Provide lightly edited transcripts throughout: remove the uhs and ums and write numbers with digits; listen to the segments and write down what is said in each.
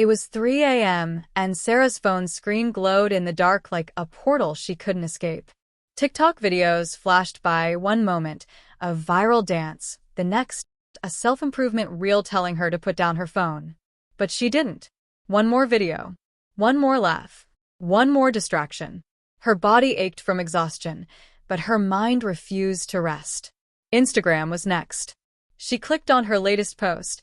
It was 3 a.m., and Sarah's phone screen glowed in the dark like a portal she couldn't escape. TikTok videos flashed by, one moment, a viral dance, the next, a self-improvement reel telling her to put down her phone. But she didn't. One more video. One more laugh. One more distraction. Her body ached from exhaustion, but her mind refused to rest. Instagram was next. She clicked on her latest post,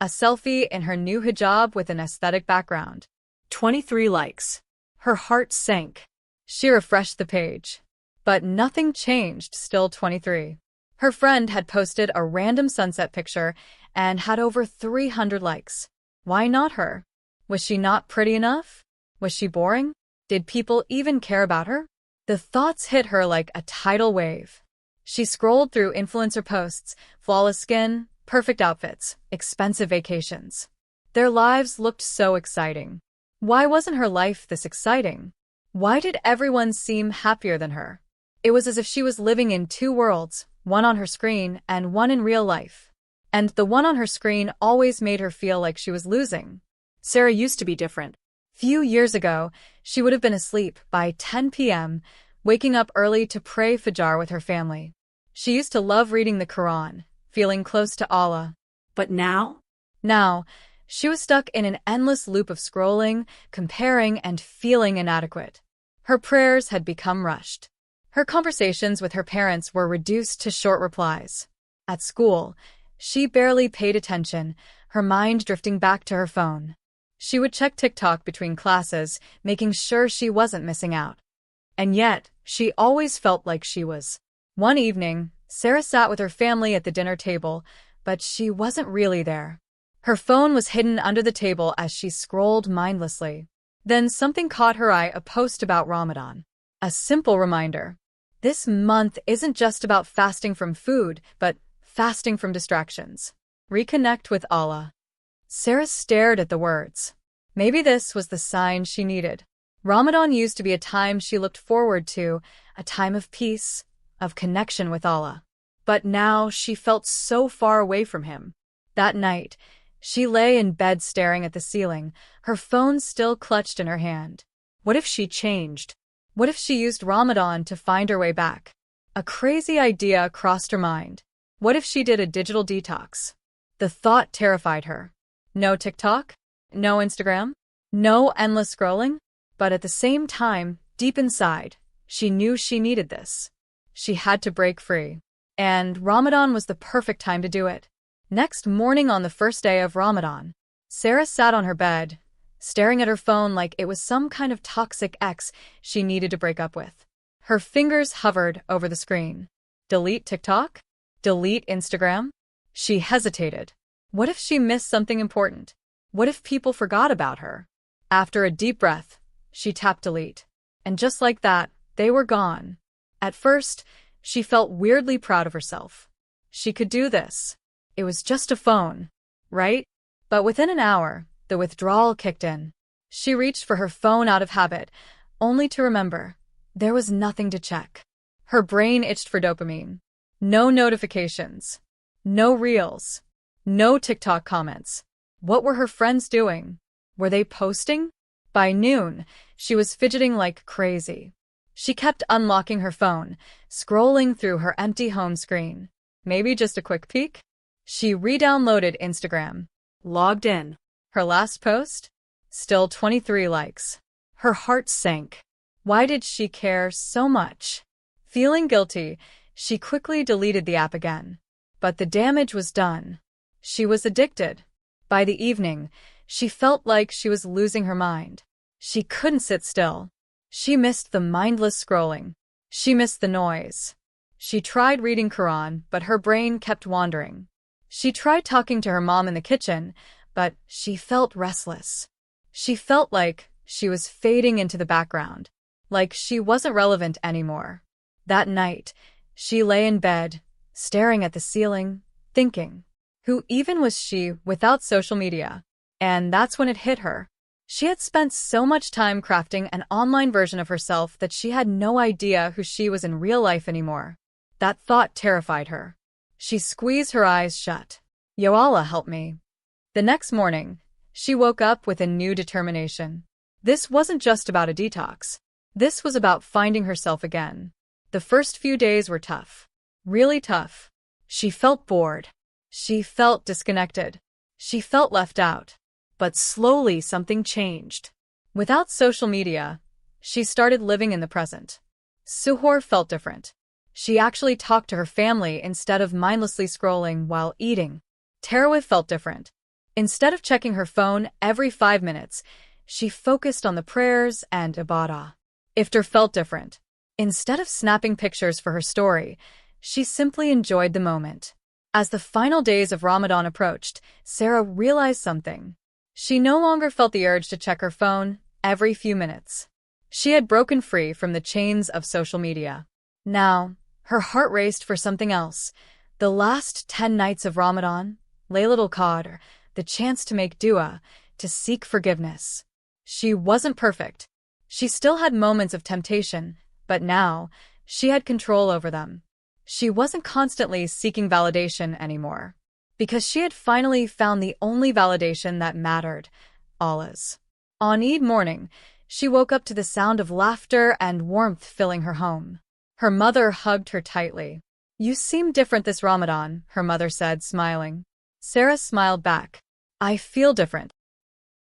a selfie in her new hijab with an aesthetic background. 23 likes. Her heart sank. She refreshed the page. But nothing changed, still 23. Her friend had posted a random sunset picture and had over 300 likes. Why not her? Was she not pretty enough? Was she boring? Did people even care about her? The thoughts hit her like a tidal wave. She scrolled through influencer posts, flawless skin, perfect outfits, expensive vacations. Their lives looked so exciting. Why wasn't her life this exciting? Why did everyone seem happier than her? It was as if she was living in two worlds, one on her screen and one in real life. And the one on her screen always made her feel like she was losing. Sarah used to be different. Few years ago, she would have been asleep by 10 p.m., waking up early to pray Fajr with her family. She used to love reading the Quran, feeling close to Allah. But now? Now, she was stuck in an endless loop of scrolling, comparing, and feeling inadequate. Her prayers had become rushed. Her conversations with her parents were reduced to short replies. At school, she barely paid attention, her mind drifting back to her phone. She would check TikTok between classes, making sure she wasn't missing out. And yet, she always felt like she was. One evening, Sarah sat with her family at the dinner table, but she wasn't really there. Her phone was hidden under the table as she scrolled mindlessly. Then something caught her eye, a post about Ramadan. A simple reminder. This month isn't just about fasting from food, but fasting from distractions. Reconnect with Allah. Sarah stared at the words. Maybe this was the sign she needed. Ramadan used to be a time she looked forward to, a time of peace, of connection with Allah. But now she felt so far away from him. That night, she lay in bed staring at the ceiling, her phone still clutched in her hand. What if she changed? What if she used Ramadan to find her way back? A crazy idea crossed her mind. What if she did a digital detox? The thought terrified her. No TikTok? No Instagram? No endless scrolling? But at the same time, deep inside, she knew she needed this. She had to break free. And Ramadan was the perfect time to do it. Next morning on the first day of Ramadan, Sarah sat on her bed, staring at her phone like it was some kind of toxic ex she needed to break up with. Her fingers hovered over the screen. Delete TikTok? Delete Instagram? She hesitated. What if she missed something important? What if people forgot about her? After a deep breath, she tapped delete. And just like that, they were gone. At first, she felt weirdly proud of herself. She could do this. It was just a phone, right? But within an hour, the withdrawal kicked in. She reached for her phone out of habit, only to remember there was nothing to check. Her brain itched for dopamine. No notifications. No reels. No TikTok comments. What were her friends doing? Were they posting? By noon, she was fidgeting like crazy. She kept unlocking her phone, scrolling through her empty home screen. Maybe just a quick peek? She re-downloaded Instagram. Logged in. Her last post? Still 23 likes. Her heart sank. Why did she care so much? Feeling guilty, she quickly deleted the app again. But the damage was done. She was addicted. By the evening, she felt like she was losing her mind. She couldn't sit still. She missed the mindless scrolling. She missed the noise. She tried reading Quran, but her brain kept wandering. She tried talking to her mom in the kitchen, but she felt restless. She felt like she was fading into the background, like she wasn't relevant anymore. That night, she lay in bed, staring at the ceiling, thinking, who even was she without social media? And that's when it hit her. She had spent so much time crafting an online version of herself that she had no idea who she was in real life anymore. That thought terrified her. She squeezed her eyes shut. Ya Allah, help me. The next morning, She woke up with a new determination. This wasn't just about a detox. This was about finding herself again. The first few days were tough. Really tough. She felt bored. She felt disconnected. She felt left out. But slowly something changed. Without social media, she started living in the present. Suhoor felt different. She actually talked to her family instead of mindlessly scrolling while eating. Tarawih felt different. Instead of checking her phone every 5 minutes, she focused on the prayers and ibadah. Iftar felt different. Instead of snapping pictures for her story, she simply enjoyed the moment. As the final days of Ramadan approached, Sarah realized something. She no longer felt the urge to check her phone every few minutes. She had broken free from the chains of social media. Now, her heart raced for something else. The last 10 nights of Ramadan, Laylatul Qadr, the chance to make dua, to seek forgiveness. She wasn't perfect. She still had moments of temptation, but now, she had control over them. She wasn't constantly seeking validation anymore, because she had finally found the only validation that mattered, Allah's. On Eid morning, she woke up to the sound of laughter and warmth filling her home. Her mother hugged her tightly. "You seem different this Ramadan," her mother said, smiling. Sarah smiled back. "I feel different."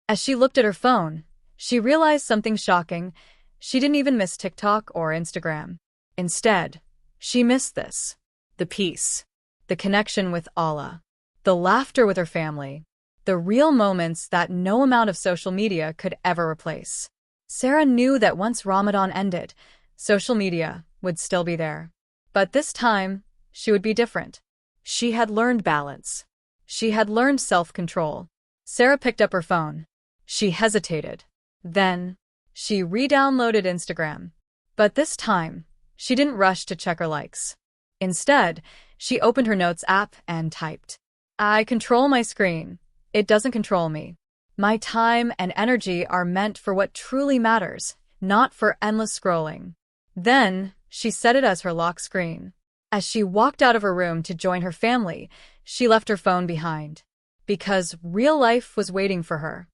As she looked at her phone, she realized something shocking. She didn't even miss TikTok or Instagram. Instead, she missed this. The peace. The connection with Allah. The laughter with her family. The real moments that no amount of social media could ever replace. Sarah knew that once Ramadan ended, social media would still be there. But this time, she would be different. She had learned balance. She had learned self-control. Sarah picked up her phone. She hesitated. Then, she re-downloaded Instagram. But this time, she didn't rush to check her likes. Instead, she opened her Notes app and typed, "I control my screen. It doesn't control me. My time and energy are meant for what truly matters, not for endless scrolling." Then, she set it as her lock screen. As she walked out of her room to join her family, she left her phone behind. Because real life was waiting for her.